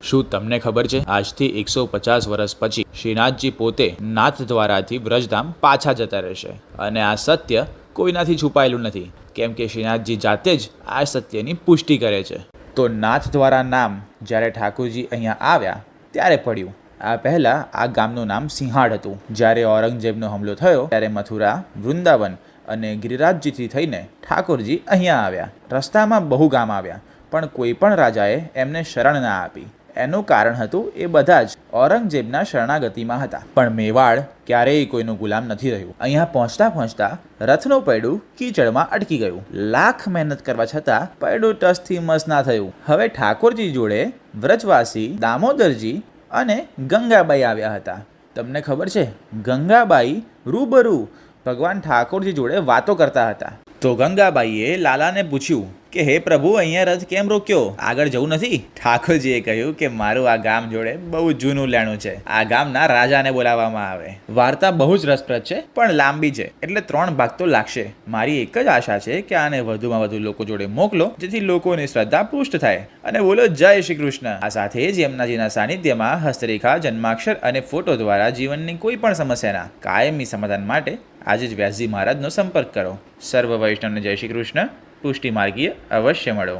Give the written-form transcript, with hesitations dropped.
શું તમને ખબર છે આજથી 150 વર્ષ પછી શ્રીનાથજી પોતે નાથદ્વારાથી વ્રજધામ પાછા જતા રહેશે અને આ સત્ય કોઈનાથી છુપાયેલું નથી, કેમ કે શ્રીનાથજી જાતે જ આ સત્યની પુષ્ટિ કરે છે. તો નાથદ્વારા નામ જ્યારે ઠાકોરજી અહીંયા આવ્યા ત્યારે પડ્યું. આ પહેલાં આ ગામનું નામ સિંહાડ હતું. જ્યારે ઔરંગઝેબનો હુમલો થયો ત્યારે મથુરા, વૃંદાવન અને ગિરિરાજજીથી થઈને ઠાકોરજી અહીંયા આવ્યા. રસ્તામાં બહુ ગામ આવ્યા, પણ કોઈ પણ રાજાએ એમને શરણ ના આપી. એનું કારણ હતું એ બધા જ ઔરંગઝેબના શરણાગતિમાં હતા. પણ મેવાડ ક્યારેય કોઈનું ગુલામ નથી રહ્યું. અહીંયા પહોંચતા પહોંચતા રથનું પૈડું કીચડમાં અટકી ગયું. લાખ મહેનત કરવા છતાં પૈડું ટસથી મસ ના થયું. હવે ઠાકોરજી જોડે વ્રજવાસી દામોદરજી અને ગંગાબાઈ આવ્યા હતા. તમને ખબર છે, ગંગાબાઈ રૂબરૂ ભગવાન ઠાકોરજી જોડે વાતો કરતા હતા. તો ગંગાબાઈએ લાલાને પૂછ્યું કે હે પ્રભુ, અહીંયા રથ કેમ રોક્યો? આગળ જવું નથી? ઠાકોરજીએ કહ્યું કે મારું આ ગામ જોડે બહુ જૂનું લેણું છે. આ ગામના રાજાને બોલાવવામાં આવે. વાર્તા બહુ જ રસપ્રદ છે, પણ લાંબી છે, એટલે 3 ભાગ તો લાગશે. મારી એક જ આશા છે કે આને વધુમાં વધુ લોકો જોડે મોકલો, જેથી લોકોની શ્રદ્ધા પુષ્ટ થાય. અને બોલો જય શ્રી કૃષ્ણ. આ સાથે જ યમુનાજીના સાનિધ્યમાં હસ્તરેખા, જન્માક્ષર અને ફોટો દ્વારા જીવનની કોઈ પણ સમસ્યાના કાયમી સમાધાન માટે આજે જ વ્યાસજી મહારાજનો સંપર્ક કરો. સર્વ વૈષ્ણવને જય શ્રી કૃષ્ણ. પુષ્ટિ માર્ગીય અવશ્ય મળો.